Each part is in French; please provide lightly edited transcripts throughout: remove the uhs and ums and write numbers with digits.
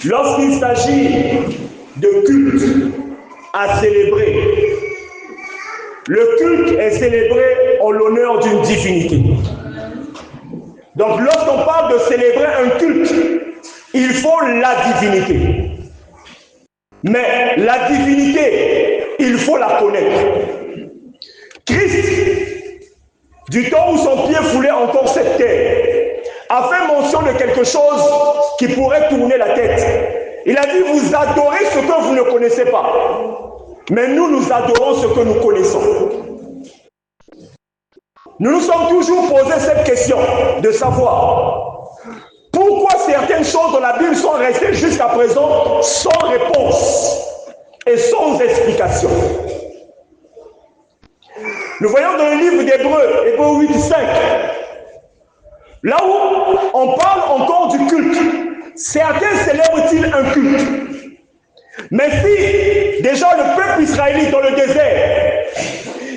Lorsqu'il s'agit de culte à célébrer, le culte est célébré en l'honneur d'une divinité. Donc lorsqu'on parle de célébrer un culte, il faut la divinité. Mais la divinité, il faut la connaître. Christ, du temps où son pied foulait encore cette terre, a fait mention de quelque chose qui pourrait tourner la tête. Il a dit, vous adorez ce que vous ne connaissez pas. Mais nous adorons ce que nous connaissons. Nous nous sommes toujours posé cette question de savoir pourquoi certaines choses dans la Bible sont restées jusqu'à présent sans réponse et sans explication. Nous voyons dans le livre d'Hébreux, Hébreux 8, 5, là où on parle encore du culte. Certains célèbrent-ils un culte? Mais si déjà le peuple israélite dans le désert,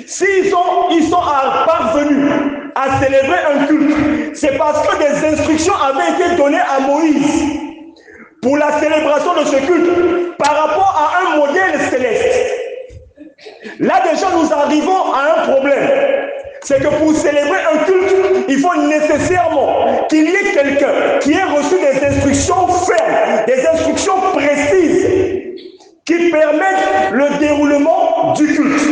s'ils sont parvenus à célébrer un culte, c'est parce que des instructions avaient été données à Moïse pour la célébration de ce culte par rapport à un modèle céleste. Là déjà nous arrivons à un problème. C'est que pour célébrer un culte, il faut nécessairement qu'il y ait quelqu'un qui ait reçu des instructions fermes, des instructions précises qui permettent le déroulement du culte.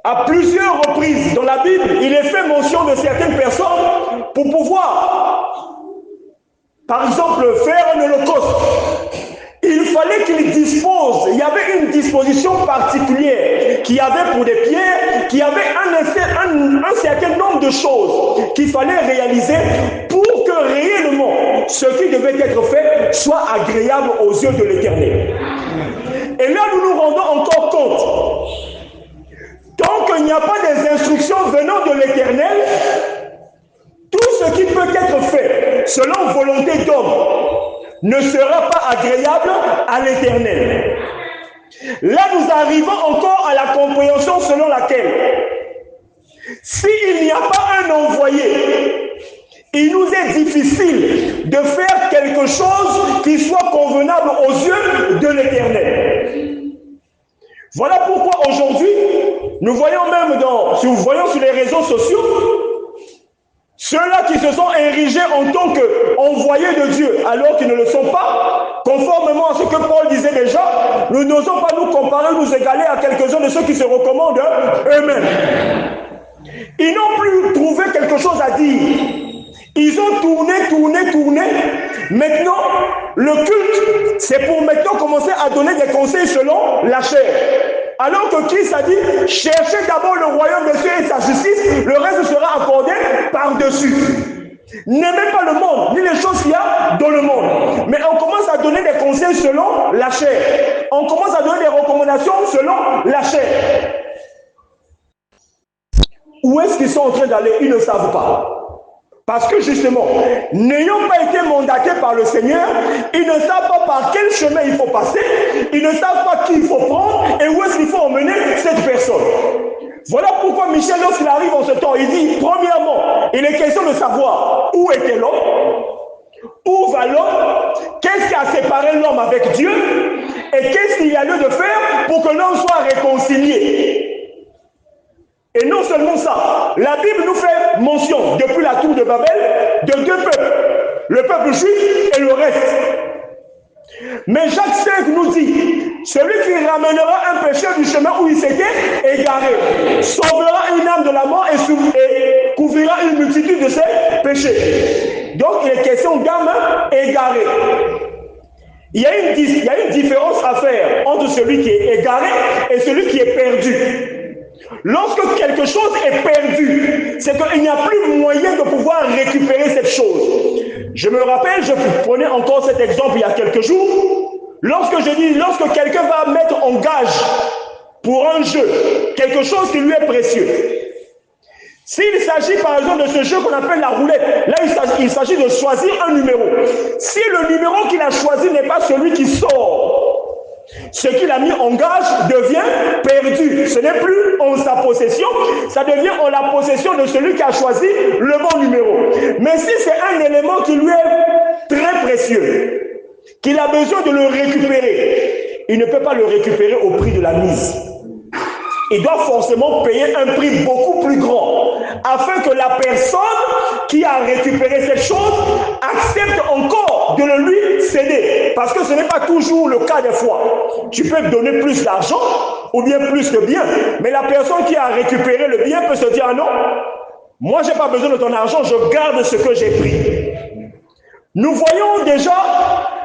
À plusieurs reprises dans la Bible, il est fait mention de certaines personnes pour pouvoir, par exemple, faire un holocauste. Il fallait qu'il dispose, il y avait une disposition particulière qu'il y avait pour des pierres, qu'il y avait un certain nombre de choses qu'il fallait réaliser pour que réellement ce qui devait être fait soit agréable aux yeux de l'Éternel. Et là, nous nous rendons encore compte. Tant qu'il n'y a pas des instructions venant de l'Éternel, tout ce qui peut être fait selon volonté d'homme ne sera pas agréable à l'Éternel. Là, nous arrivons encore à la compréhension selon laquelle, s'il n'y a pas un envoyé, il nous est difficile de faire quelque chose qui soit convenable aux yeux de l'Éternel. Voilà pourquoi aujourd'hui, nous voyons même si vous voyez sur les réseaux sociaux, ceux-là qui se sont érigés en tant qu'envoyés de Dieu, alors qu'ils ne le sont pas, conformément à ce que Paul disait déjà, nous n'osons pas nous comparer, nous égaler à quelques-uns de ceux qui se recommandent eux-mêmes. Ils n'ont plus trouvé quelque chose à dire. Ils ont tourné. Maintenant, le culte, c'est pour maintenant commencer à donner des conseils selon la chair. Alors que Christ a dit, cherchez d'abord le royaume de Dieu et sa justice, le reste sera accordé par-dessus. N'aimez pas le monde, ni les choses qu'il y a dans le monde. Mais on commence à donner des conseils selon la chair. On commence à donner des recommandations selon la chair. Où est-ce qu'ils sont en train d'aller? Ils ne savent pas. Parce que justement, n'ayant pas été mandatés par le Seigneur, ils ne savent pas par quel chemin il faut passer, ils ne savent pas qui il faut prendre et où est-ce qu'il faut emmener cette personne. Voilà pourquoi Michel, lorsqu'il arrive en ce temps, il dit, premièrement, il est question de savoir où était l'homme, où va l'homme, qu'est-ce qui a séparé l'homme avec Dieu et qu'est-ce qu'il y a lieu de faire pour que l'homme soit réconcilié. Et non seulement ça, la Bible nous fait mention, depuis la tour de Babel, de deux peuples, le peuple juif et le reste. Mais Jacques 5 nous dit, celui qui ramènera un pécheur du chemin où il s'était égaré, sauvera une âme de la mort et couvrira une multitude de ses péchés. Donc il est question d'âme égarée. Il y a une différence à faire entre celui qui est égaré et celui qui est perdu. Lorsque quelque chose est perdu, c'est qu'il n'y a plus moyen de pouvoir récupérer cette chose. Je me rappelle, je prenais encore cet exemple il y a quelques jours, lorsque quelqu'un va mettre en gage pour un jeu, quelque chose qui lui est précieux. S'il s'agit par exemple de ce jeu qu'on appelle la roulette, là il s'agit de choisir un numéro. Si le numéro qu'il a choisi n'est pas celui qui sort, ce qu'il a mis en gage devient perdu. Ce n'est plus en sa possession, ça devient en la possession de celui qui a choisi le bon numéro. Mais si c'est un élément qui lui est très précieux, qu'il a besoin de le récupérer, il ne peut pas le récupérer au prix de la mise. Il doit forcément payer un prix beaucoup plus grand, afin que la personne qui a récupéré cette chose accepte encore de le lui céder. Parce que ce n'est pas toujours le cas des fois. Tu peux donner plus d'argent ou bien plus de biens, mais la personne qui a récupéré le bien peut se dire, ah non, moi je n'ai pas besoin de ton argent, je garde ce que j'ai pris. Nous voyons déjà,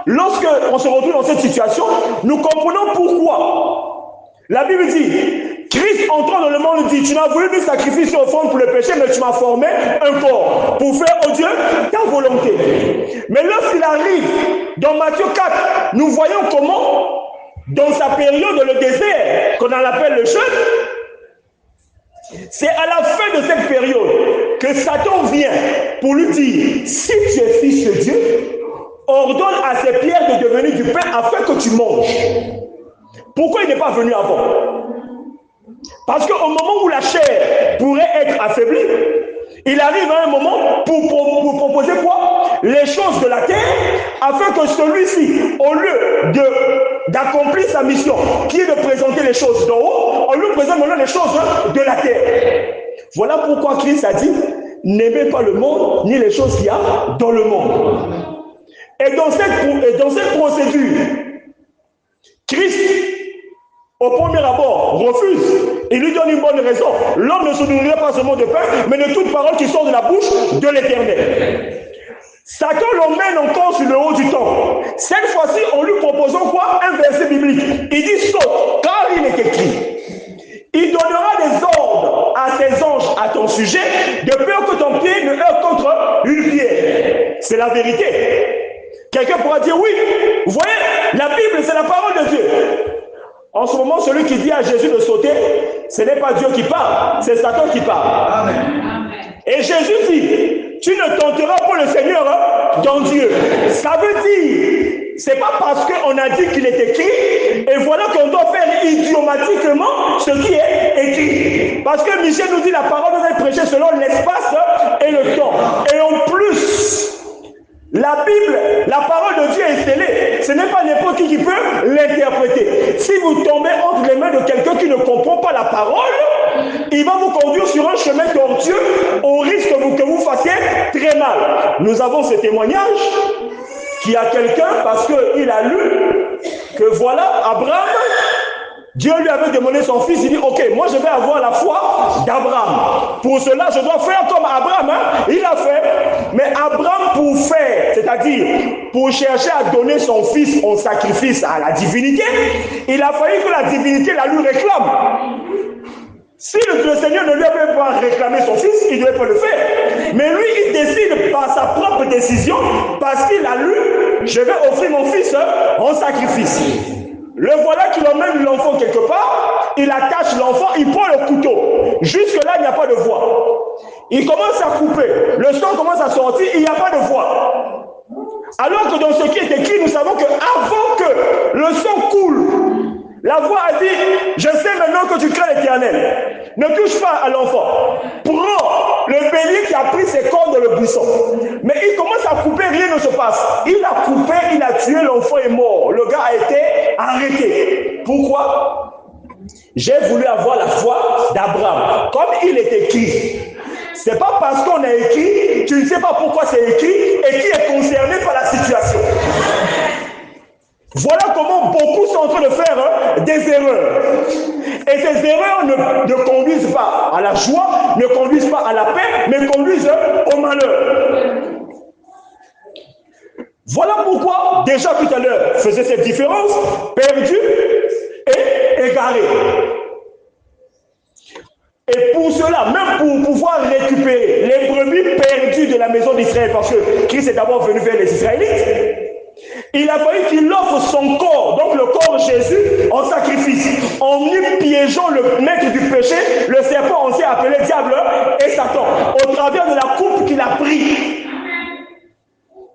lorsque on se retrouve dans cette situation, nous comprenons pourquoi. La Bible dit, Christ entrant dans le monde dit, tu n'as voulu ni sacrifice et offrande pour le péché, mais tu m'as formé un corps pour faire, oh Dieu, ta volonté. Mais lorsqu'il arrive dans Matthieu 4, nous voyons comment, dans sa période de le désert, qu'on appelle le jeûne, c'est à la fin de cette période que Satan vient pour lui dire, si tu es fils de Dieu, ordonne à ces pierres de devenir du pain afin que tu manges. Pourquoi il n'est pas venu avant? Parce qu'au moment où la chair pourrait être affaiblie, il arrive à un moment pour proposer quoi? Les choses de la terre, afin que celui-ci, au lieu d'accomplir sa mission, qui est de présenter les choses d'en haut, on lui présente maintenant les choses de la terre. Voilà pourquoi Christ a dit, n'aimez pas le monde, ni les choses qu'il y a dans le monde. Et dans cette procédure, Christ, au premier abord, refuse. Il lui donne une bonne raison. L'homme ne se nourrirait pas seulement de pain, mais de toute parole qui sort de la bouche de l'Éternel. Satan l'emmène encore sur le haut du temple. Cette fois-ci, on lui propose quoi? Un verset biblique. Il dit saute, car il est écrit. Il donnera des ordres à ses anges à ton sujet, de peur que ton pied ne heurte contre une pierre. C'est la vérité. Quelqu'un pourra dire oui. Vous voyez, la Bible, c'est la parole de Dieu. En ce moment, celui qui dit à Jésus de sauter, ce n'est pas Dieu qui parle, c'est Satan qui parle. Amen. Et Jésus dit, tu ne tenteras pas le Seigneur, ton Dieu. Ça veut dire, c'est pas parce qu'on a dit qu'il est écrit, et voilà qu'on doit faire idiomatiquement ce qui est écrit. Parce que Michel nous dit, la parole doit être prêchée selon l'espace et le temps. Et en plus, la Bible, la parole de Dieu est scellée. Ce n'est pas n'importe qui peut l'interpréter. Si vous tombez entre les mains de quelqu'un qui ne comprend pas la parole, il va vous conduire sur un chemin tortueux au risque que vous fassiez très mal. Nous avons ce témoignage qui a quelqu'un parce qu'il a lu que voilà, Abraham, Dieu lui avait demandé son fils, il dit, ok, moi je vais avoir la foi d'Abraham. Pour cela, je dois faire comme Abraham, il a fait. Mais Abraham pour faire, c'est-à-dire pour chercher à donner son fils en sacrifice à la divinité, il a fallu que la divinité la lui réclame. Si le Seigneur ne lui avait pas réclamé son fils, il ne devait pas le faire. Mais lui, il décide par sa propre décision, parce qu'il a lu, je vais offrir mon fils en sacrifice. Le voilà qu'il emmène l'enfant quelque part, il attache l'enfant, il prend le couteau. Jusque-là, il n'y a pas de voix. Il commence à couper, le sang commence à sortir, il n'y a pas de voix. Alors que dans ce qui est écrit, nous savons qu'avant que le sang coule, la voix a dit, je sais maintenant que tu crains l'Éternel. Ne touche pas à l'enfant. Prends le bélier qui a pris ses cornes dans le buisson. Mais il commence à couper, rien ne se passe. Il a coupé, il a tué, l'enfant est mort. Le gars a été arrêté. Pourquoi? J'ai voulu avoir la foi d'Abraham. Comme il est écrit. C'est pas parce qu'on a écrit, tu ne sais pas pourquoi c'est écrit et qui est concerné par la situation. Voilà comment beaucoup sont en train de faire des erreurs. Et ces erreurs ne conduisent pas à la joie, ne conduisent pas à la paix, mais conduisent au malheur. Voilà pourquoi, déjà tout à l'heure, faisait cette différence, perdu et égaré. Et pour cela, même pour pouvoir récupérer les brebis perdues de la maison d'Israël, parce que Christ est d'abord venu vers les Israélites, il a fallu qu'il offre son corps, donc le corps de Jésus, en sacrifice, en y piégeant le maître du péché, le serpent ancien appelé diable et Satan, au travers de la coupe qu'il a pris.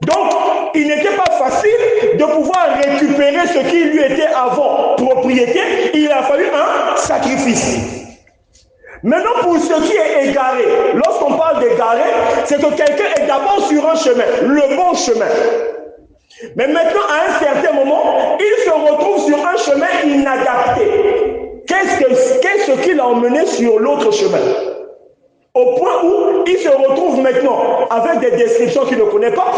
Donc, il n'était pas facile de pouvoir récupérer ce qui lui était avant propriété, il a fallu un sacrifice. Maintenant, pour ce qui est égaré, lorsqu'on parle d'égaré, c'est que quelqu'un est d'abord sur un chemin, le bon chemin. Mais maintenant, à un certain moment, il se retrouve sur un chemin inadapté. Qu'est-ce qui l'a emmené sur l'autre chemin? Au point où il se retrouve maintenant avec des descriptions qu'il ne connaît pas,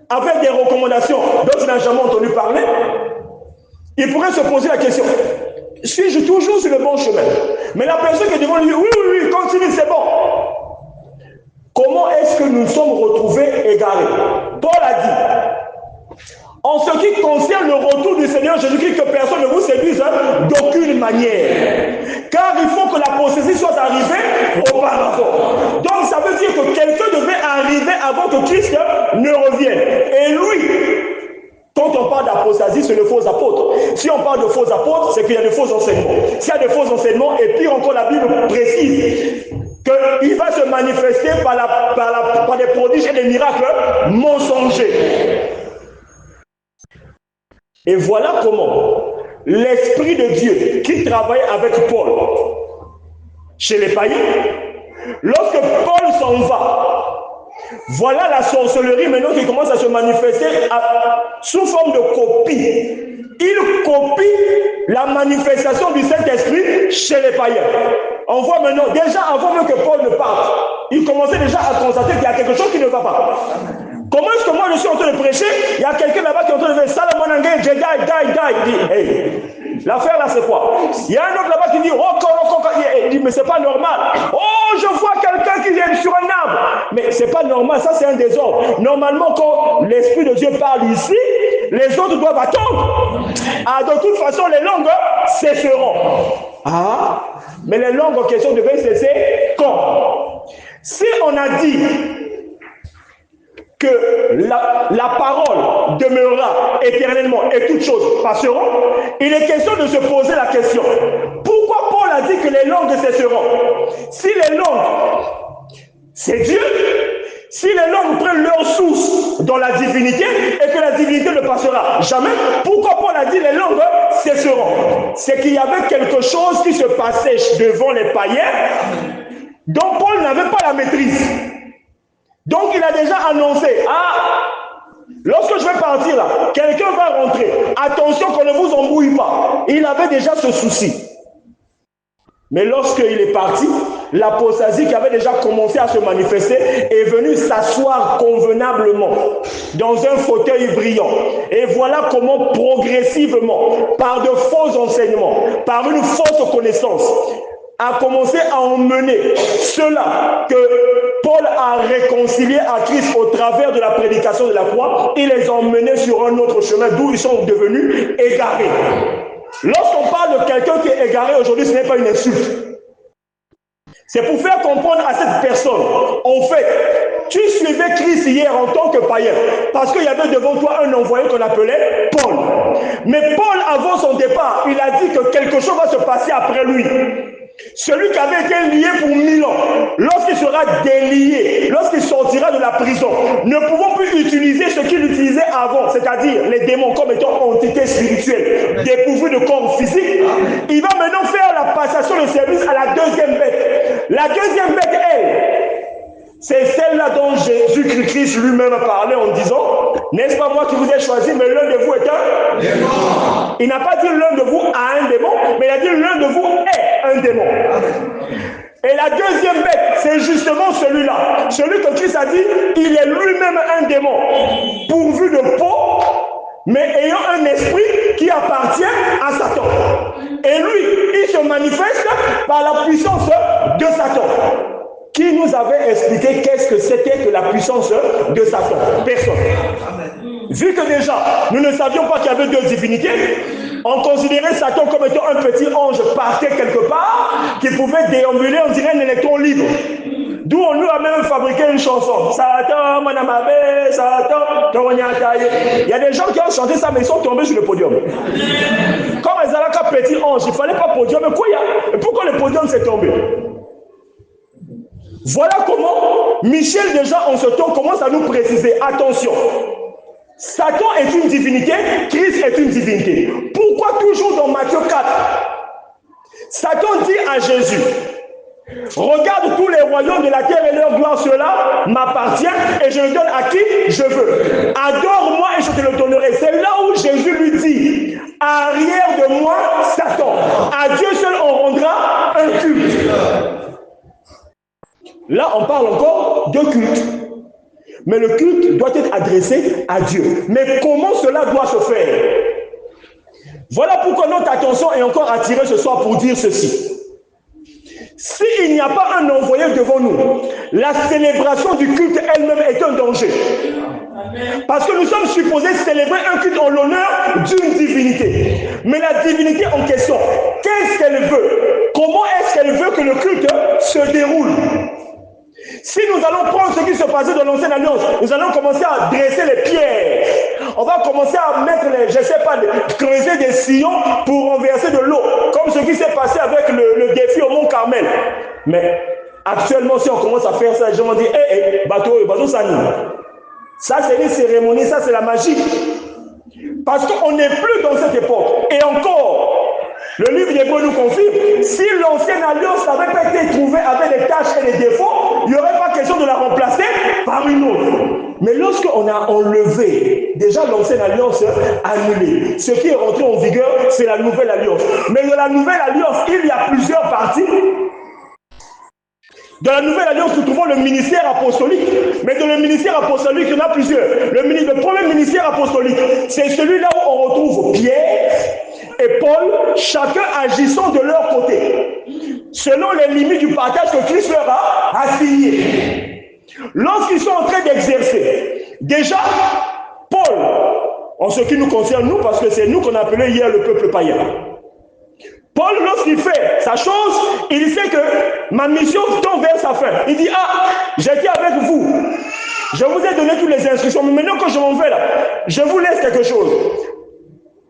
avec des recommandations dont il n'a jamais entendu parler. Il pourrait se poser la question, suis-je toujours sur le bon chemin? Mais la personne qui est devant lui, oui, continue, c'est bon. Comment est-ce que nous nous sommes retrouvés égarés? Paul a dit, en ce qui concerne le retour du Seigneur Jésus-Christ, que personne ne vous séduise d'aucune manière. Car il faut que l'apostasie soit arrivée auparavant. Donc ça veut dire que quelqu'un devait arriver avant que Christ ne revienne. Et lui, quand on parle d'apostasie, c'est le faux apôtre. Si on parle de faux apôtres, c'est qu'il y a de faux enseignements. S'il y a de faux enseignements, et pire encore, la Bible précise qu'il va se manifester par des prodiges et des miracles mensongers. Et voilà comment l'Esprit de Dieu qui travaille avec Paul chez les païens, lorsque Paul s'en va, voilà la sorcellerie maintenant qui commence à se manifester sous forme de copie. Il copie la manifestation du Saint-Esprit chez les païens. On voit maintenant, déjà avant même que Paul ne parte, il commençait déjà à constater qu'il y a quelque chose qui ne va pas. Comment est-ce que moi je suis en train de prêcher? Il y a quelqu'un là-bas qui est en train de dire Salomon Angé, die. Il dit, hey, l'affaire là c'est quoi? Il y a un autre là-bas qui dit il dit, mais c'est pas normal. Oh, je vois quelqu'un qui vient sur un arbre. Mais c'est pas normal, ça c'est un désordre. Normalement, quand l'Esprit de Dieu parle ici, les autres doivent attendre. Ah, de toute façon, les langues cesseront. Ah, mais les langues en question devaient cesser quand? Si on a dit que la parole demeurera éternellement et toutes choses passeront, il est question de se poser la question. Pourquoi Paul a dit que les langues cesseront? Si les langues, c'est Dieu, si les langues prennent leur source dans la divinité et que la divinité ne passera jamais, pourquoi Paul a dit les langues cesseront? C'est qu'il y avait quelque chose qui se passait devant les païens dont Paul n'avait pas la maîtrise. Donc il a déjà annoncé, lorsque je vais partir là, quelqu'un va rentrer, attention qu'on ne vous embrouille pas. Il avait déjà ce souci. Mais lorsqu'il est parti, l'apostasie qui avait déjà commencé à se manifester est venue s'asseoir convenablement dans un fauteuil brillant. Et voilà comment progressivement, par de faux enseignements, par une fausse connaissance, a commencé à emmener ceux-là que Paul a réconciliés à Christ au travers de la prédication de la croix. Il les a emmenés sur un autre chemin d'où ils sont devenus égarés. Lorsqu'on parle de quelqu'un qui est égaré aujourd'hui, ce n'est pas une insulte. C'est pour faire comprendre à cette personne, en fait, tu suivais Christ hier en tant que païen, parce qu'il y avait devant toi un envoyé qu'on appelait Paul. Mais Paul, avant son départ, il a dit que quelque chose va se passer après lui. Celui qui avait été lié pour 1000 ans, lorsqu'il sera délié, lorsqu'il sortira de la prison, ne pouvons plus utiliser ce qu'il utilisait avant, c'est-à-dire les démons comme étant entités spirituelles, dépourvues de corps physique. Il va maintenant faire la passation de service à la deuxième bête. La deuxième bête, c'est celle-là dont Jésus-Christ lui-même parlait en disant, n'est-ce pas moi qui vous ai choisi, mais l'un de vous est un démon. Il n'a pas dit l'un de vous a un démon, mais il a dit l'un de vous est un démon. Et la deuxième bête, c'est justement celui-là. Celui que Christ a dit, il est lui-même un démon, pourvu de peau, mais ayant un esprit qui appartient à Satan. Et lui, il se manifeste par la puissance de Satan. Qui nous avait expliqué qu'est-ce que c'était que la puissance de Satan? Personne. Vu que déjà, nous ne savions pas qu'il y avait deux divinités, on considérait Satan comme étant un petit ange parqué quelque part, qui pouvait déambuler, on dirait un électron libre. D'où on nous a même fabriqué une chanson. Satan, Manamabe, Satan, Tonyataye. Il y a des gens qui ont chanté ça, mais ils sont tombés sur le podium. Comme ils avaient qu'un petit ange, il ne fallait pas podium. Mais quoi, pourquoi le podium s'est tombé? Voilà comment Michel déjà en ce temps commence à nous préciser. Attention, Satan est une divinité, Christ est une divinité. Pourquoi toujours dans Matthieu 4, Satan dit à Jésus, regarde tous les royaumes de la terre et leur gloire, cela m'appartient et je le donne à qui je veux. Adore-moi et je je te le donnerai. C'est là où Jésus lui dit, arrière de moi, Satan. À Dieu seul on rendra un culte. Là, on parle encore de culte. Mais le culte doit être adressé à Dieu. Mais comment cela doit se faire? Voilà pourquoi notre attention est encore attirée ce soir pour dire ceci. S'il n'y a pas un envoyé devant nous, la célébration du culte elle-même est un danger. Parce que nous sommes supposés célébrer un culte en l'honneur d'une divinité. Mais la divinité en question, qu'est-ce qu'elle veut? Comment est-ce qu'elle veut que le culte se déroule? Si nous allons prendre ce qui se passait dans l'ancienne alliance, nous allons commencer à dresser les pierres. On va commencer à mettre creuser des sillons pour renverser de l'eau, comme ce qui s'est passé avec le défi au Mont Carmel. Mais actuellement, si on commence à faire ça, les gens vont dire, bateau, ça nous. Ça, c'est une cérémonie, ça, c'est la magie. Parce qu'on n'est plus dans cette époque. Et encore, le livre d'Hébreux nous confirme, si l'ancienne alliance n'avait pas été trouvée avec des tâches et des défauts, il n'y aurait pas question de la remplacer par une autre. Mais lorsqu'on a enlevé déjà l'ancienne alliance annulée, ce qui est rentré en vigueur, c'est la nouvelle alliance. Mais de la nouvelle alliance, il y a plusieurs parties. Dans la nouvelle alliance, nous trouvons le ministère apostolique. Mais dans le ministère apostolique, il y en a plusieurs. Le premier ministère apostolique, c'est celui-là où on retrouve Pierre et Paul, chacun agissant de leur côté, selon les limites du partage que Christ leur a assigné. Lorsqu'ils sont en train d'exercer, déjà, Paul, en ce qui nous concerne, nous, parce que c'est nous qu'on appelait hier le peuple païen. Paul, lorsqu'il fait sa chose, il sait que ma mission tend vers sa fin. Il dit, j'étais avec vous. Je vous ai donné toutes les instructions, mais maintenant que je m'en vais là, je vous laisse quelque chose.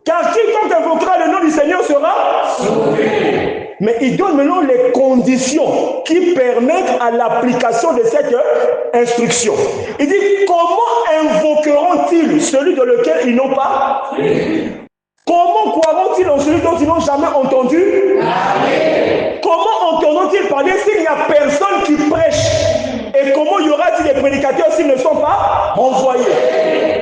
Car quiconque invoquera le nom du Seigneur sera sauvé. Mais il donne maintenant les conditions qui permettent à l'application de cette instruction. Il dit, comment invoqueront-ils celui dans lequel ils n'ont pas? Comment croiront-ils en celui dont ils n'ont jamais entendu? Comment entendront-ils parler s'il n'y a personne qui prêche? Et comment y aura-t-il des prédicateurs s'ils ne sont pas envoyés?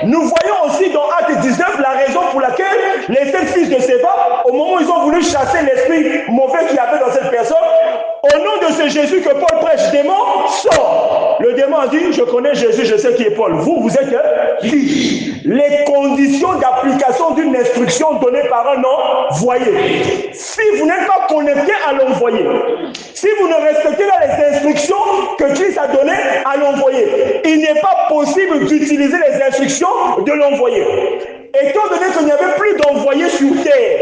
Nous voyons aussi dans Acte 19 la raison pour laquelle les 7 fils de Séba, au moment où ils ont voulu chasser l'esprit mauvais qu'il y avait dans cette personne, au nom de ce Jésus que Paul prêche, démon sort. Le démon a dit, je connais Jésus, je sais qui est Paul. Vous êtes qui? Les conditions d'application d'une instruction donnée par un envoyé. Si vous n'êtes pas connecté à l'envoyé, si vous ne respectez pas les instructions que Christ a données à l'envoyé, il n'est pas possible d'utiliser les instructions de l'envoyé. Étant donné qu'il n'y avait plus d'envoyés sur terre,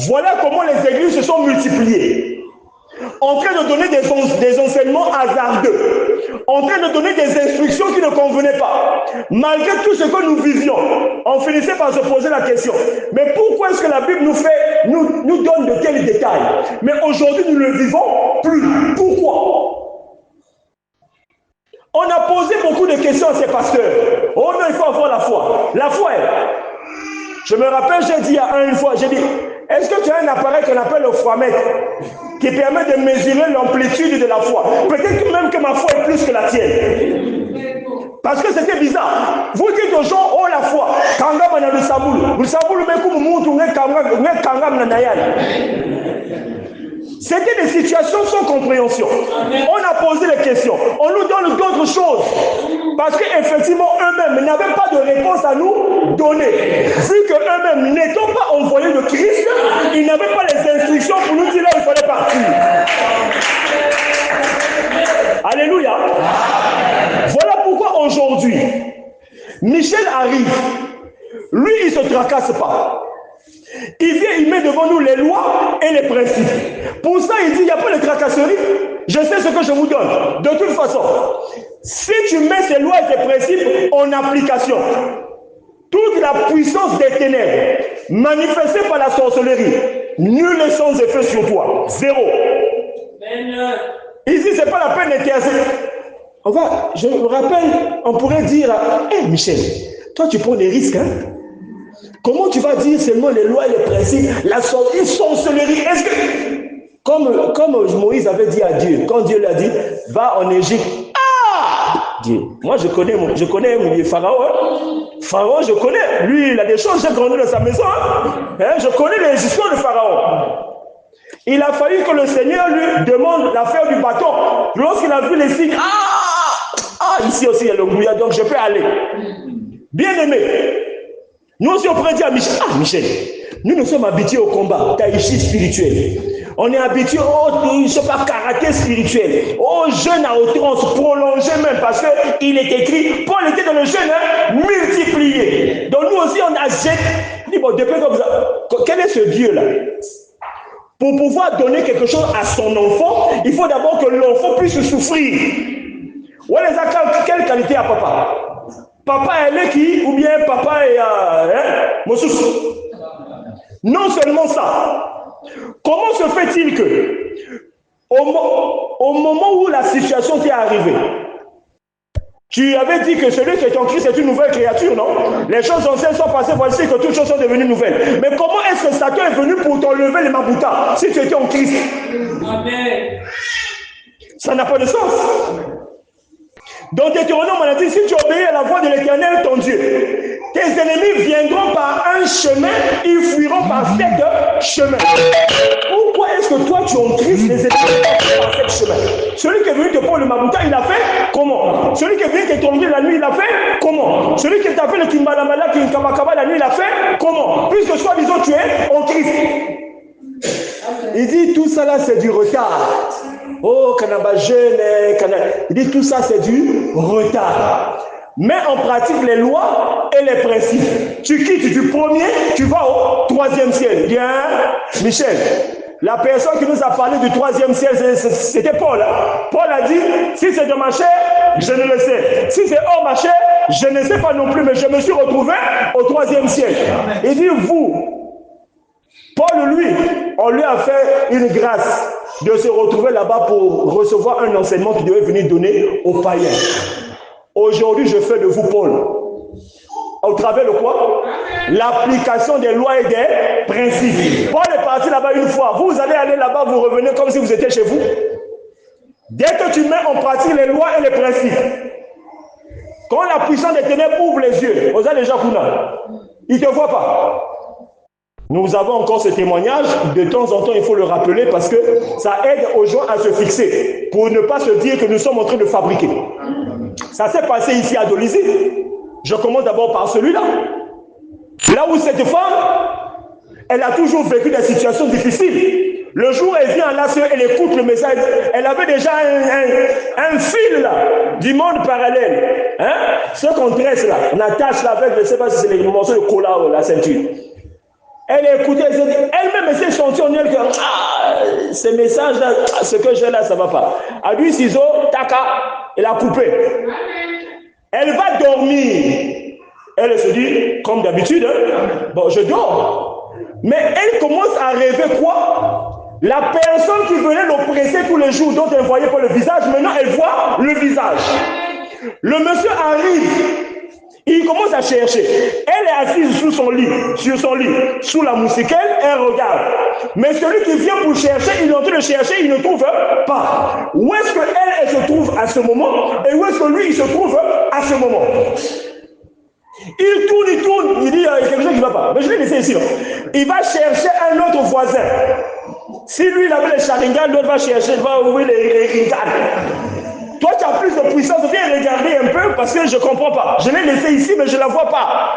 voilà comment les églises se sont multipliées. En train de donner des enseignements hasardeux, en train de donner des instructions qui ne convenaient pas. Malgré tout ce que nous vivions, on finissait par se poser la question, mais pourquoi est-ce que la Bible nous donne de tels détails? Mais aujourd'hui, nous ne le vivons plus. Pourquoi? On a posé beaucoup de questions à ces pasteurs. Oh non, il faut avoir la foi. La foi est... Je me rappelle, j'ai dit à une fois, j'ai dit, est-ce que tu as un appareil qu'on appelle le froimètre qui permet de mesurer l'amplitude de la foi? Peut-être même que ma foi est plus que la tienne. Parce que c'était bizarre. Vous dites aux gens, oh la foi, kangam na lusaboul. Lusaboul meku mumuntu nge kangam na nayana. C'était des situations sans compréhension. On a posé les questions. On nous donne d'autres choses. Parce qu'effectivement, eux-mêmes n'avaient pas de réponse à nous donner. Vu qu'eux-mêmes n'étant pas envoyés de Christ, ils n'avaient pas les instructions pour nous dire là où il fallait partir. Alléluia. Voilà pourquoi aujourd'hui, Michel arrive. Lui, il ne se tracasse pas. Il vient, il met devant nous les lois et les principes. Pour ça, il dit, il n'y a pas de tracasserie. Je sais ce que je vous donne. De toute façon, si tu mets ces lois et ces principes en application, toute la puissance des ténèbres manifestée par la sorcellerie, nul n'est sans effet sur toi. Zéro. Ici, ce n'est pas la peine d'intercéder. Je me rappelle, on pourrait dire, hé Michel, toi tu prends des risques, hein? Comment tu vas dire seulement les lois et les principes, la sorcellerie? Est-ce que, comme Moïse avait dit à Dieu, quand Dieu l'a dit, va en Égypte. Moi, je connais Pharaon. Hein. Pharaon, je connais. Lui, il a des choses. J'ai grandi dans sa maison. Hein. Je connais les histoires de Pharaon. Il a fallu que le Seigneur lui demande l'affaire du bâton. Lorsqu'il a vu les signes, ici aussi il y a le brouillard, donc je peux aller. Bien aimé, nous aussi on pourrait dire à Michel, Michel, nous sommes habitués au combat, taïchi spirituel. On est habitué au, je sais pas, karaté spirituel, au jeûne à outrance, prolongé même, parce qu'il est écrit, Paul était dans le jeûne multiplié. Donc nous aussi on a jeûné. Bon, depuis comme ça, quel est ce Dieu-là? Pour pouvoir donner quelque chose à son enfant, il faut d'abord que l'enfant puisse souffrir. Ouais, les accords, quelle qualité a papa? Papa est qui? Ou bien papa est Moussous? Non seulement ça. Comment se fait-il que, au moment où la situation t'est arrivée, tu avais dit que celui qui est en Christ est une nouvelle créature, non? Les choses anciennes sont passées, voici que toutes choses sont devenues nouvelles. Mais comment est-ce que Satan est venu pour t'enlever les maboutas si tu étais en Christ? Amen. Ça n'a pas de sens. Dans Deutéronome, on a dit, si tu obéis à la voix de l'Éternel, ton Dieu, tes ennemis viendront par un chemin, ils fuiront par sept chemins. Pourquoi est-ce que toi, tu es en Christ, les ennemis vont par sept chemins? Celui qui est venu te prendre le mabouta, il a fait comment? Celui qui est venu te tomber la nuit, il a fait comment? Celui qui t'a fait le kimbalamala, qui kamakaba la nuit, il a fait comment? Puisque soi-disant, tu es en Christ. Il dit, tout ça là, c'est du retard. Oh, Kanaba jeune, il dit tout ça c'est du retard. Mets en pratique les lois et les principes. Tu quittes du premier, tu vas au troisième ciel. Bien, Michel, la personne qui nous a parlé du troisième ciel, c'était Paul. Paul a dit, si c'est de ma chair, je ne le sais. Si c'est hors ma chair, je ne sais pas non plus, mais je me suis retrouvé au troisième ciel. Il dit, vous, Paul, lui, on lui a fait une grâce de se retrouver là-bas pour recevoir un enseignement qu'il devait venir donner aux païens. Aujourd'hui, je fais de vous Paul. Au travers de quoi? L'application des lois et des principes. Paul est parti là-bas une fois. Vous allez aller là-bas, vous revenez comme si vous étiez chez vous. Dès que tu mets en pratique les lois et les principes, quand la puissance des ténèbres ouvre les yeux, vous avez déjà Kuna, il ne te voit pas. Nous avons encore ce témoignage, de temps en temps il faut le rappeler parce que ça aide aux gens à se fixer, pour ne pas se dire que nous sommes en train de fabriquer. Ça s'est passé ici à Dolisie. Je commence d'abord par celui-là. Là où cette femme, elle a toujours vécu des situations difficiles. Le jour où elle vient là, elle écoute le message, elle avait déjà un fil là, du monde parallèle. Hein? Ce qu'on tresse là, on attache là avec, je ne sais pas si c'est les morceaux de cola ou la ceinture. Elle a écouté, elle-même elle s'est sentie en elle que ces messages-là, ce que j'ai là, ça ne va pas. À lui, ciseau, taca, elle a coupé. Elle va dormir. Elle se dit, comme d'habitude, bon, je dors. Mais elle commence à rêver quoi? La personne qui venait l'oppresser tous les jours, dont elle ne voyait pas le visage, maintenant elle voit le visage. Le monsieur arrive. Il commence à chercher. Elle est assise sur son lit, sous la moustiquaire, elle regarde. Mais celui qui vient pour chercher, il est en train de chercher, il ne trouve pas. Où est-ce qu'elle se trouve à ce moment? Et où est-ce que lui, il se trouve à ce moment? Il tourne, il dit, il y a quelque chose qui ne va pas. Mais je vais laisser ici. Il va chercher un autre voisin. Si lui, il avait les charingas, l'autre va chercher, il va ouvrir les ringas. Toi, tu as plus de puissance, viens regarder un peu parce que je ne comprends pas. Je l'ai laissé ici, mais je ne la vois pas.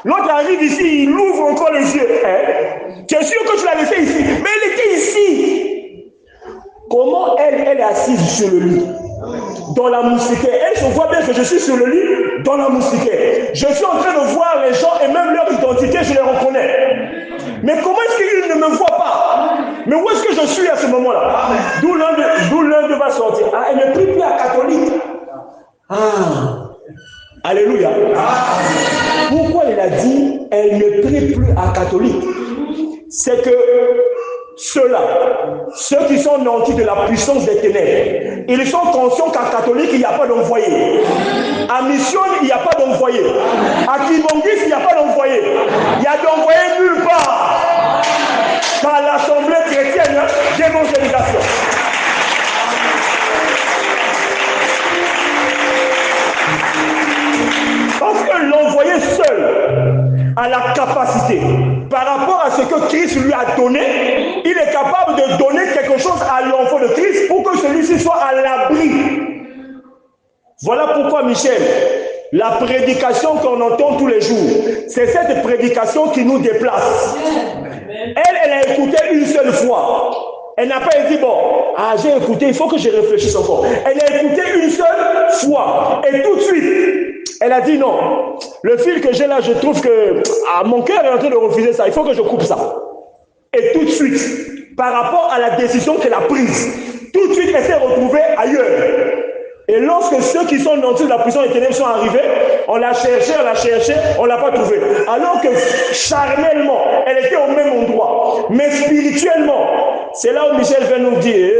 L'autre arrive ici, il ouvre encore les yeux. Hein? Tu es sûr que tu l'as laissé ici? Mais elle était ici. Comment elle est assise sur le lit? Dans la moustiquaire. Elle se voit bien que je suis sur le lit, dans la moustiquaire. Je suis en train de voir les gens et même leur identité, je les reconnais. Mais comment est-ce qu'ils ne me voient pas? Mais où est-ce que je suis à ce moment-là? D'où l'un de va sortir. Ah, elle ne prie plus à catholique. Ah, alléluia. Pourquoi il a dit elle ne prie plus à catholique? C'est que ceux qui sont nantis de la puissance des ténèbres, ils sont conscients qu'à catholique, il n'y a pas d'envoyé. À mission, il n'y a pas d'envoyé. À Kibongis, il n'y a pas d'envoyé. Il y a d'envoyé nulle part. Par l'Assemblée chrétienne d'évangélisation. a la capacité, par rapport à ce que Christ lui a donné, il est capable de donner quelque chose à l'enfant de Christ pour que celui-ci soit à l'abri. Voilà pourquoi, Michel, la prédication qu'on entend tous les jours, c'est cette prédication qui nous déplace. Elle a écouté une seule fois. Elle n'a pas dit, bon, j'ai écouté, il faut que je réfléchisse encore. Elle a écouté une seule fois. Et tout de suite, elle a dit non. Le fil que j'ai là, je trouve que mon cœur est en train de refuser ça. Il faut que je coupe ça. Et tout de suite, par rapport à la décision qu'elle a prise, tout de suite, elle s'est retrouvée ailleurs. Et lorsque ceux qui sont dans la prison des ténèbres sont arrivés, on l'a cherché, on ne l'a pas trouvé. Alors que charnellement, elle était au même endroit. Mais spirituellement, c'est là où Michel vient nous dire,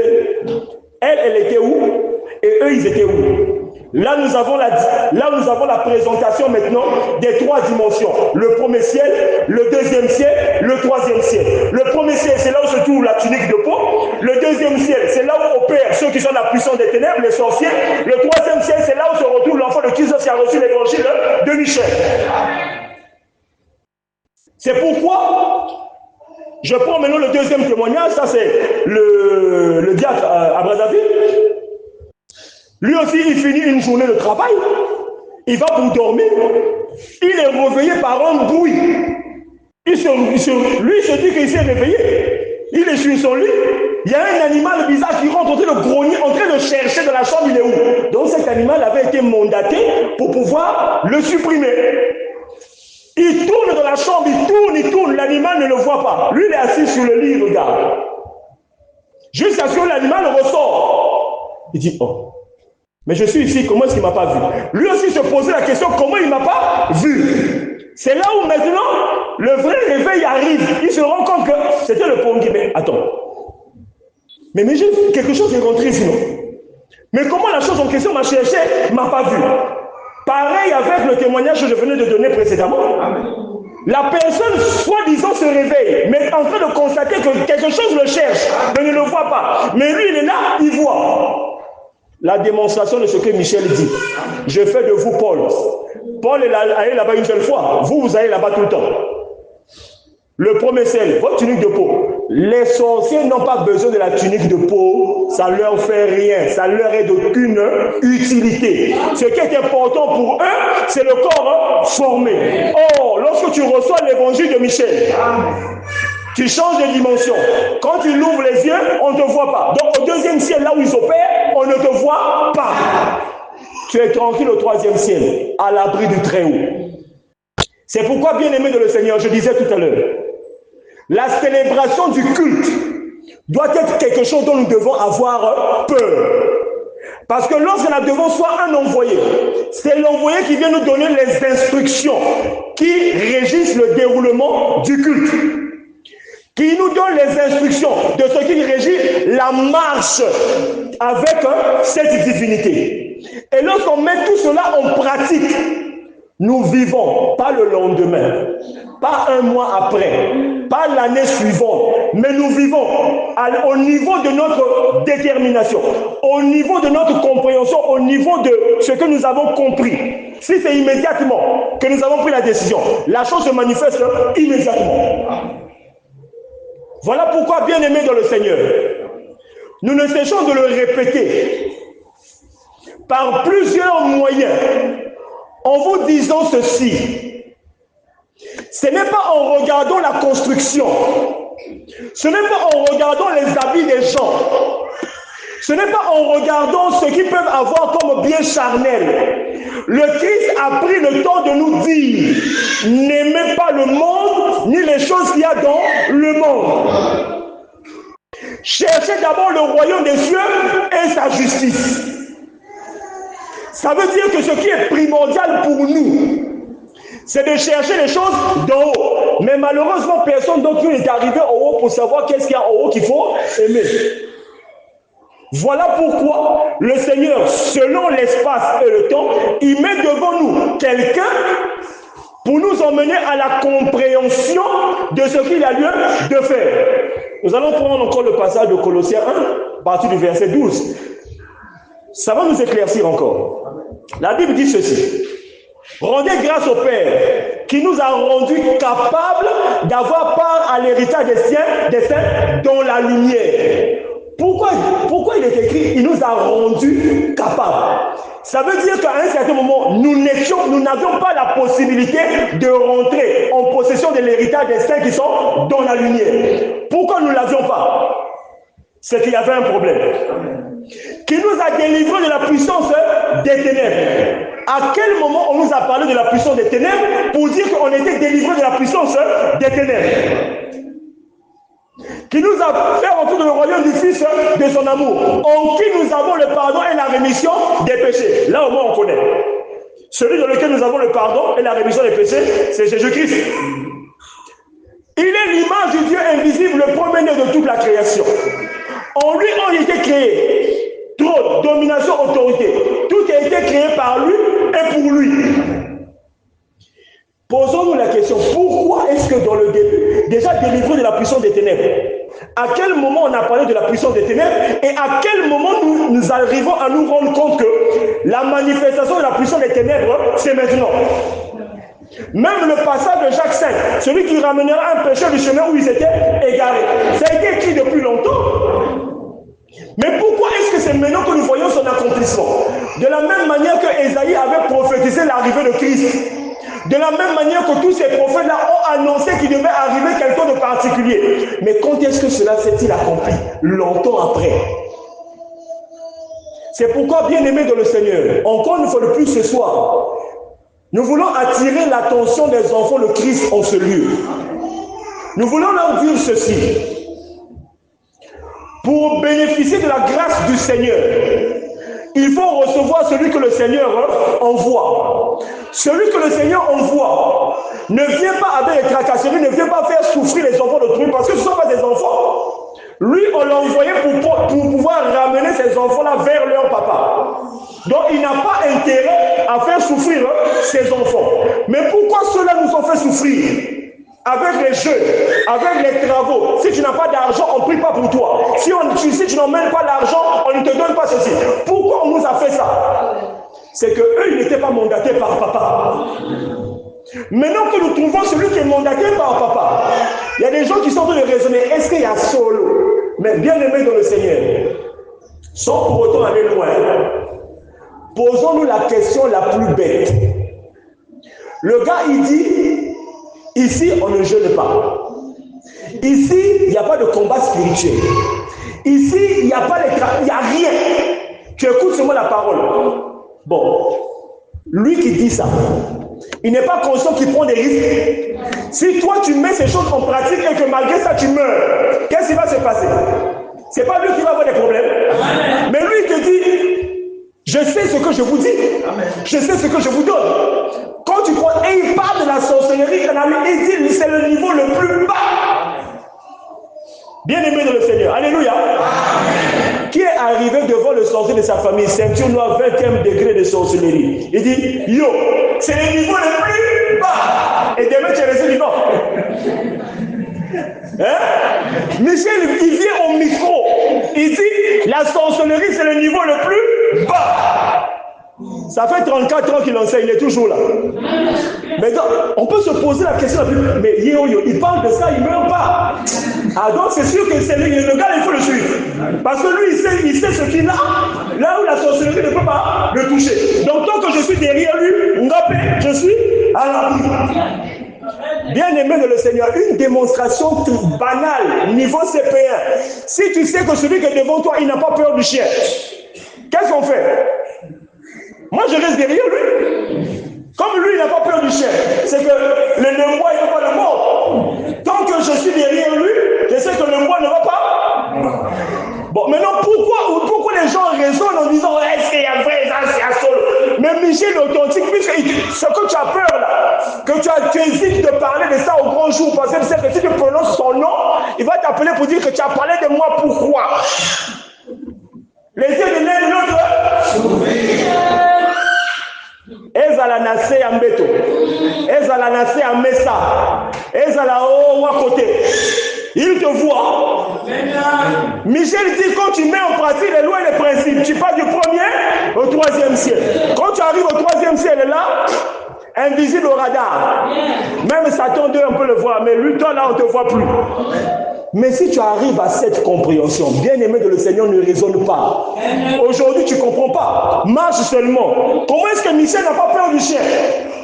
elle était où? Et eux, ils étaient où? Là, nous avons la présentation maintenant des trois dimensions. Le premier ciel, le deuxième ciel, le troisième ciel. Le premier ciel, c'est là où se trouve la tunique de peau. Le deuxième ciel, c'est là où opèrent ceux qui sont la puissance des ténèbres, les sorciers. Le troisième ciel, c'est là où se retrouve l'enfant de Christ qui a reçu l'évangile de Michel. C'est pourquoi je prends maintenant le deuxième témoignage. Ça, c'est le diacre à Brazzaville. Lui aussi, il finit une journée de travail. Il va pour dormir. Il est réveillé par un bruit. Lui, il se dit qu'il s'est réveillé. Il est sur son lit. Il y a un animal bizarre qui rentre en train de grogner, en train de chercher dans la chambre, il est où? Donc cet animal avait été mandaté pour pouvoir le supprimer. Il tourne dans la chambre, il tourne, l'animal ne le voit pas. Lui, il est assis sur le lit, il regarde. Jusqu'à ce que l'animal ressort. Il dit, oh. Mais je suis ici, comment est-ce qu'il ne m'a pas vu? Lui aussi se posait la question, comment il ne m'a pas vu? C'est là où maintenant, le vrai réveil arrive. Il se rend compte que c'était le pongué. Mais attends. Mais quelque chose est rentré sinon. Mais comment la chose en question m'a cherché, ne m'a pas vu? Pareil avec le témoignage que je venais de donner précédemment. Amen. La personne, soi-disant, se réveille, mais en train de constater que quelque chose le cherche, mais ne le voit pas. Mais lui, il est là, il voit. La démonstration de ce que Michel dit. Je fais de vous Paul. Paul est allé là-bas une seule fois. Vous allez là-bas tout le temps. Le premier ciel, votre tunique de peau. Les sorciers n'ont pas besoin de la tunique de peau. Ça ne leur fait rien. Ça leur est d'aucune utilité. Ce qui est important pour eux, c'est le corps formé. Or, lorsque tu reçois l'évangile de Michel, tu changes de dimension. Quand tu ouvres les yeux, on ne te voit pas. Donc au deuxième ciel, là où ils opèrent, on ne te voit pas. Tu es tranquille au troisième ciel, à l'abri du Très-Haut. C'est pourquoi, bien aimé de le Seigneur, je disais tout à l'heure, la célébration du culte doit être quelque chose dont nous devons avoir peur. Parce que lorsque nous devons soit un envoyé, c'est l'envoyé qui vient nous donner les instructions qui régissent le déroulement du culte, qui nous donne les instructions de ce qui régit la marche avec cette divinité. Et lorsqu'on met tout cela en pratique, nous vivons, pas le lendemain, pas un mois après, pas l'année suivante, mais nous vivons au niveau de notre détermination, au niveau de notre compréhension, au niveau de ce que nous avons compris. Si c'est immédiatement que nous avons pris la décision, la chose se manifeste immédiatement. Voilà pourquoi, bien aimés dans le Seigneur, nous ne cessons de le répéter par plusieurs moyens en vous disant ceci. Ce n'est pas en regardant la construction, ce n'est pas en regardant les habits des gens, ce n'est pas en regardant ce qu'ils peuvent avoir comme bien charnel. Le Christ a pris le temps de nous dire, n'aimez pas le monde, ni les choses qu'il y a dans le monde. Cherchez d'abord le royaume des cieux et sa justice. Ça veut dire que ce qui est primordial pour nous, c'est de chercher les choses d'en haut. Mais malheureusement, personne d'entre nous n'est arrivé en haut pour savoir qu'est-ce qu'il y a en haut qu'il faut aimer. Voilà pourquoi le Seigneur, selon l'espace et le temps, il met devant nous quelqu'un pour nous emmener à la compréhension de ce qu'il a lieu de faire. Nous allons prendre encore le passage de Colossiens 1, à partir du verset 12. Ça va nous éclaircir encore. La Bible dit ceci. Rendez grâce au Père qui nous a rendus capables d'avoir part à l'héritage des saints dans la lumière. Pourquoi il est écrit, il nous a rendus capables? Ça veut dire qu'à un certain moment, nous n'avions pas la possibilité de rentrer en possession de l'héritage des saints qui sont dans la lumière. Pourquoi nous ne l'avions pas? C'est qu'il y avait un problème. Qui nous a délivrés de la puissance des ténèbres. À quel moment on nous a parlé de la puissance des ténèbres pour dire qu'on était délivrés de la puissance des ténèbres? Qui nous a fait rentrer dans le royaume du Fils de son amour, en qui nous avons le pardon et la rémission des péchés. Là au moins on connaît. Celui dans lequel nous avons le pardon et la rémission des péchés, c'est Jésus-Christ. Il est l'image du Dieu invisible, le premier-né de toute la création. En lui ont été créés trône, domination, autorité. Tout a été créé par lui et pour lui. Posons-nous la question, pourquoi est-ce que dans le début, déjà délivré de la puissance des ténèbres, à quel moment on a parlé de la puissance des ténèbres et à quel moment nous arrivons à nous rendre compte que la manifestation de la puissance des ténèbres, c'est maintenant? Même le passage de Jacques 5, celui qui ramènera un pécheur du chemin où il s'était égaré, ça a été écrit depuis longtemps. Mais pourquoi est-ce que c'est maintenant que nous voyons son accomplissement? De la même manière que Ésaïe avait prophétisé l'arrivée de Christ. De la même manière que tous ces prophètes-là ont annoncé qu'il devait arriver quelqu'un de particulier. Mais quand est-ce que cela s'est-il accompli? Longtemps après. C'est pourquoi, bien-aimés dans le Seigneur, encore une fois de plus ce soir, nous voulons attirer l'attention des enfants de Christ en ce lieu. Nous voulons leur dire ceci. Pour bénéficier de la grâce du Seigneur, il faut recevoir celui que le Seigneur envoie. Celui que le Seigneur envoie ne vient pas avec les tracasseries, ne vient pas faire souffrir les enfants d'autrui parce que ce ne sont pas des enfants. Lui, on l'a envoyé pour pouvoir ramener ces enfants-là vers leur papa. Donc, il n'a pas intérêt à faire souffrir ses enfants. Mais pourquoi ceux-là nous ont fait souffrir? Avec les jeux, avec les travaux. Si tu n'as pas d'argent, on ne prie pas pour toi. Si tu n'emmènes pas l'argent, on ne te donne pas ceci. Pourquoi on nous a fait ça? C'est qu'eux, ils n'étaient pas mandatés par papa. Maintenant que nous trouvons celui qui est mandaté par papa, il y a des gens qui sont en train de raisonner, est-ce qu'il y a solo? Mais bien aimé dans le Seigneur, sans pour autant aller loin, posons-nous la question la plus bête. Le gars, il dit, ici, on ne jeûne pas. Ici, il n'y a pas de combat spirituel. Ici, il n'y a pas il n'y a rien. Tu écoutes seulement la parole. Bon, lui qui dit ça, il n'est pas conscient qu'il prend des risques. Si toi, tu mets ces choses en pratique et que malgré ça, tu meurs, qu'est-ce qui va se passer? Ce n'est pas lui qui va avoir des problèmes. Amen. Mais lui, il te dit, je sais ce que je vous dis. Amen. Je sais ce que je vous donne. Quand tu prends, et il parle de la sorcellerie, il dit, c'est le niveau le plus bas. Bien aimé dans le Seigneur. Alléluia. Amen. Qui est arrivé devant le sorcier de sa famille, ceinture noire, 20e degré de sorcellerie? Il dit, yo, c'est le niveau le plus bas. Et demain, tu es resté vivant. Hein? Michel, il vient au micro. Il dit, la sorcellerie, c'est le niveau le plus bas. Ça fait 34 ans qu'il enseigne, il est toujours là. Mais donc, on peut se poser la question, mais il parle de ça, il ne meurt pas. Ah donc c'est sûr que c'est le gars, il faut le suivre. Parce que lui, il sait ce qu'il a, là où la sorcellerie ne peut pas le toucher. Donc tant que je suis derrière lui, je suis à l'abri. Bien aimé de le Seigneur, une démonstration banale, niveau CP1. Si tu sais que celui qui est devant toi, il n'a pas peur du chien, qu'est-ce qu'on fait? Moi, je reste derrière lui. Comme lui, il n'a pas peur du chien, c'est que le bois, il n'a pas de mort. Tant que je suis derrière lui, je sais que le bois ne va pas. Bon, maintenant, pourquoi les gens raisonnent en disant est-ce qu'il y a vrai, ça, c'est un solo? Mais Michel est authentique, puisque ce que tu as peur là, que tu hésites de parler de ça au grand jour, parce que tu sais que si tu prononces son nom, il va t'appeler pour dire que tu as parlé de moi, pourquoi? Les yeux de l'un de l'autre. Ezala nase ya mbeto, ezala nase ya mesa, ezala au côté. Il te voit. Michel dit, quand tu mets en pratique les lois et les principes, tu pars du premier au troisième ciel. Quand tu arrives au troisième ciel là, invisible au radar. Même Satan 2, on peut le voir, mais lui, toi là, on ne te voit plus. Mais si tu arrives à cette compréhension, bien-aimé de le Seigneur ne raisonne pas. Aujourd'hui, tu ne comprends pas. Marche seulement. Comment est-ce que Michel n'a pas peur du chien?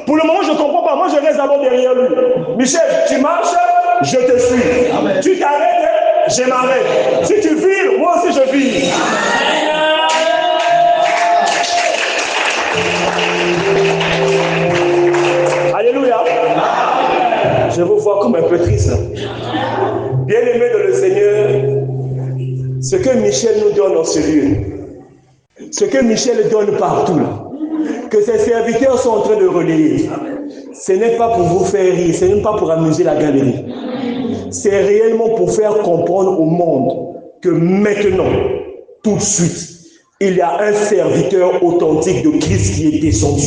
Pour le moment, je ne comprends pas. Moi, je reste d'abord derrière lui. Michel, tu marches, je te suis. Amen. Tu t'arrêtes, je m'arrête. Si tu vires, moi aussi je vire. Alléluia. Je vous vois comme un peu triste. Bien-aimé de le Seigneur, ce que Michel nous donne en ce lieu, ce que Michel donne partout, que ses serviteurs sont en train de relayer, ce n'est pas pour vous faire rire, ce n'est pas pour amuser la galerie. C'est réellement pour faire comprendre au monde que maintenant, tout de suite, il y a un serviteur authentique de Christ qui est descendu.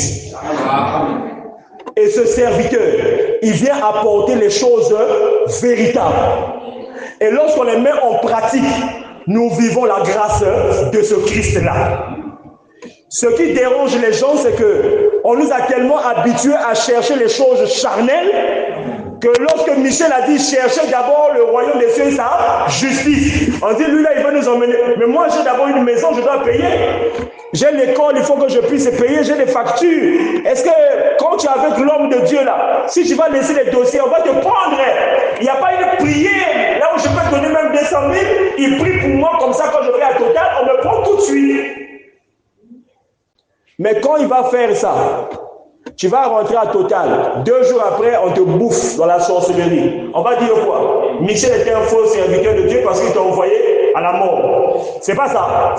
Et ce serviteur, il vient apporter les choses véritables. Et lorsqu'on les met en pratique, nous vivons la grâce de ce Christ-là. Ce qui dérange les gens, c'est qu'on nous a tellement habitués à chercher les choses charnelles que lorsque Michel a dit cherchez d'abord le royaume des cieux et sa justice, on dit lui là il veut nous emmener. Mais moi j'ai d'abord une maison, je dois payer. J'ai l'école, il faut que je puisse payer, j'ai des factures. Est-ce que quand tu es avec l'homme de Dieu là, si tu vas laisser les dossiers, on va te prendre. Il n'y a pas une prière. Là où je peux te donner même 200 000, il prie pour moi comme ça quand je vais à Total, on me prend tout de suite. Mais quand il va faire ça, tu vas rentrer à Total. 2 jours après, on te bouffe dans la sorcellerie. On va dire quoi? Michel était un faux serviteur de Dieu parce qu'il t'a envoyé à la mort. C'est pas ça.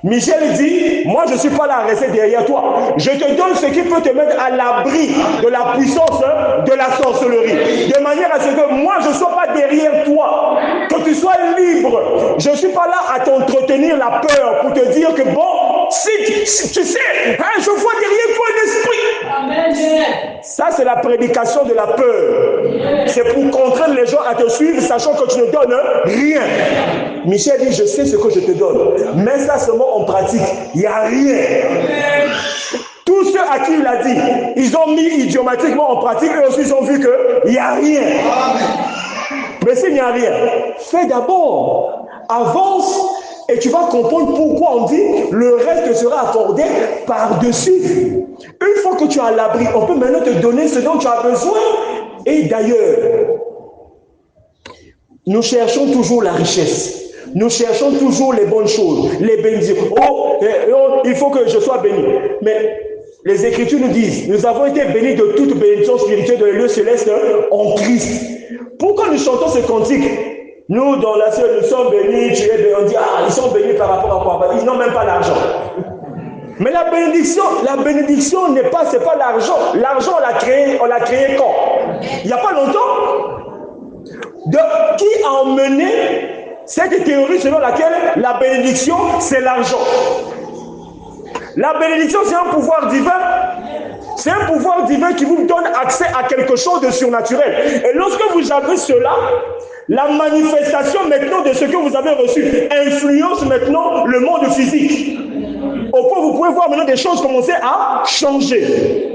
Michel dit, moi je ne suis pas là à rester derrière toi. Je te donne ce qui peut te mettre à l'abri de la puissance de la sorcellerie. De manière à ce que moi je ne sois pas derrière toi. Que tu sois libre. Je ne suis pas là à t'entretenir la peur pour te dire que bon, si tu sais, hein, je vois derrière toi un esprit. Amen. Ça c'est la prédication de la peur. C'est pour contraindre les gens à te suivre sachant que tu ne donnes rien. Michel dit, je sais ce que je te donne. Mais ça seulement en pratique, il n'y a rien. Tous ceux à qui il a dit, ils ont mis idiomatiquement en pratique et aussi ils ont vu qu'il n'y a rien. Mais s'il n'y a rien, fais d'abord, avance et tu vas comprendre pourquoi on dit le reste sera accordé par-dessus. Une fois que tu as l'abri, on peut maintenant te donner ce dont tu as besoin. Et d'ailleurs, nous cherchons toujours la richesse. Nous cherchons toujours les bonnes choses, les bénédictions. Oh, il faut que je sois béni. Mais les Écritures nous disent, nous avons été bénis de toute bénédiction spirituelle de lieux célestes en Christ. Pourquoi nous chantons ce cantique? Nous, dans la ciel, nous sommes bénis, tu es béni. On dit, ah, ils sont bénis par rapport à quoi? Ils n'ont même pas l'argent. Mais la bénédiction n'est pas, c'est pas l'argent. L'argent, on l'a créé quand? Il n'y a pas longtemps. Qui a emmené cette théorie selon laquelle la bénédiction, c'est l'argent? La bénédiction, c'est un pouvoir divin. C'est un pouvoir divin qui vous donne accès à quelque chose de surnaturel. Et lorsque vous avez cela, la manifestation maintenant de ce que vous avez reçu influence maintenant le monde physique. Au point où vous pouvez voir maintenant des choses commencer à changer.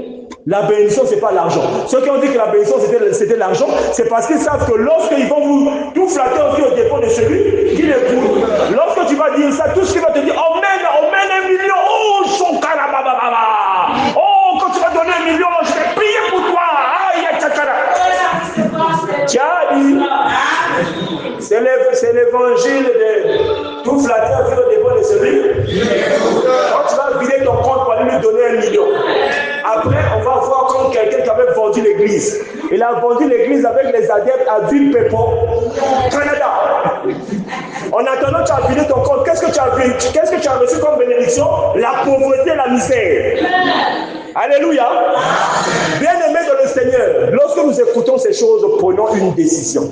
La bénédiction, ce n'est pas l'argent. Ceux qui ont dit que la bénédiction, c'était l'argent, c'est parce qu'ils savent que lorsqu'ils vont vous tout flatter aussi au dépôt de celui qui l'écoute, lorsque tu vas dire ça, tout ce qui va te dire, emmène 1 million, oh, son carabababa, oh, quand tu vas donner 1 million, je vais prier pour toi, aïe, tchakara. Tiens, c'est l'évangile de tout flatter au dépôt de celui. Quand tu vas vider ton compte pour aller lui donner 1 million. Après, on va voir comme quelqu'un qui avait vendu l'église. Il a vendu l'église avec les adeptes à Ville-Pépon, Canada. En attendant, tu as vidé ton compte. Qu'est-ce que tu as vu? Qu'est-ce que tu as reçu comme bénédiction? La pauvreté, la misère. Alléluia. Bien-aimés dans le Seigneur, lorsque nous écoutons ces choses, prenons une décision.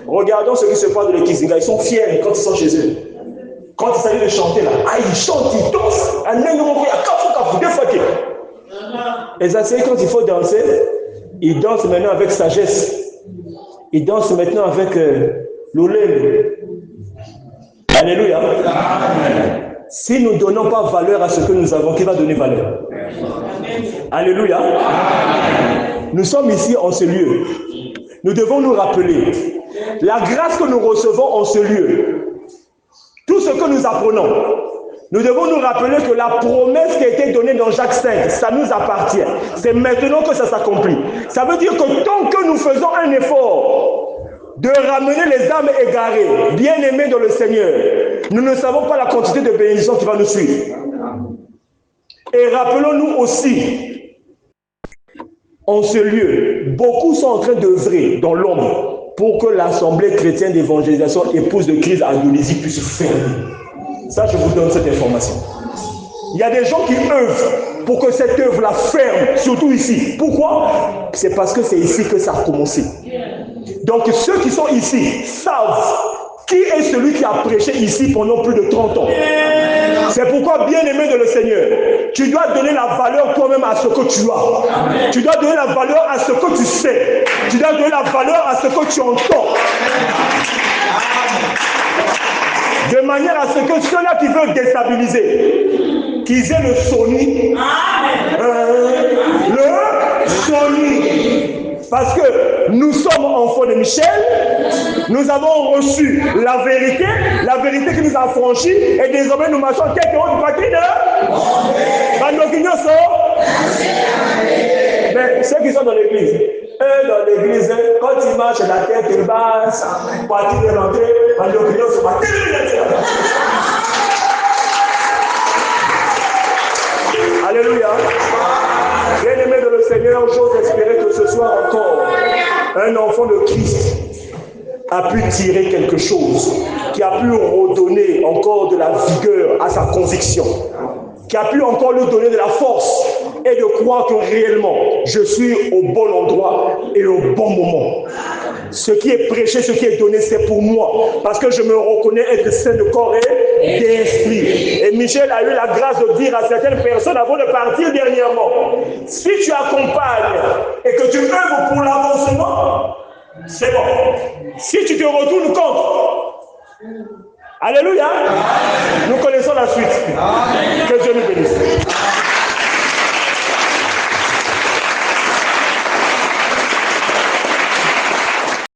Regardons ce qui se passe de l'église. Ils sont fiers quand ils sont chez eux. Quand il s'agit de chanter là, ils chantent, ils dansent. Et ça, c'est quand il faut danser, ils dansent maintenant avec sagesse. Ils dansent maintenant avec l'olé. Alléluia. Si nous ne donnons pas valeur à ce que nous avons, qui va donner valeur? Alléluia. Nous sommes ici en ce lieu. Nous devons nous rappeler la grâce que nous recevons en ce lieu. Tout ce que nous apprenons, nous devons nous rappeler que la promesse qui a été donnée dans Jacques 5, ça nous appartient. C'est maintenant que ça s'accomplit. Ça veut dire que tant que nous faisons un effort de ramener les âmes égarées, bien-aimées dans le Seigneur, nous ne savons pas la quantité de bénédictions qui va nous suivre. Et rappelons-nous aussi, en ce lieu, beaucoup sont en train d'œuvrer dans l'ombre pour que l'Assemblée chrétienne d'évangélisation épouse de Christ à Indonésie puisse fermer. Ça, je vous donne cette information. Il y a des gens qui œuvrent pour que cette œuvre-là ferme, surtout ici. Pourquoi? C'est parce que c'est ici que ça a commencé. Donc, ceux qui sont ici savent qui est celui qui a prêché ici pendant plus de 30 ans. C'est pourquoi, bien-aimé de le Seigneur, tu dois donner la valeur toi-même à ce que tu as. Amen. Tu dois donner la valeur à ce que tu sais. Tu dois donner la valeur à ce que tu entends. De manière à ce que ceux-là qui veulent déstabiliser, qu'ils aient le Sony. Le Sony. Parce que nous sommes enfants de Michel, nous avons reçu la vérité qui nous a franchis, et désormais nous marchons quelques autres patries de mais ceux qui sont dans l'église, eux dans l'église, quand ils marchent la tête basse, partie de l'entrée, en l'opinion se bat. Alléluia. Bien-aimé de le Seigneur, j'ose espérer que ce soir encore, un enfant de Christ a pu tirer quelque chose, qui a pu redonner encore de la vigueur à sa conviction, qui a pu encore lui donner de la force et de croire que réellement, je suis au bon endroit et au bon moment. Ce qui est prêché, ce qui est donné, c'est pour moi, parce que je me reconnais être saint de corps et d'esprit. Et Michel a eu la grâce de dire à certaines personnes avant de partir dernièrement, si tu accompagnes et que tu œuvres pour l'avancement, c'est bon. Si tu te retournes contre, alléluia, nous connaissons la suite. Que Dieu nous bénisse.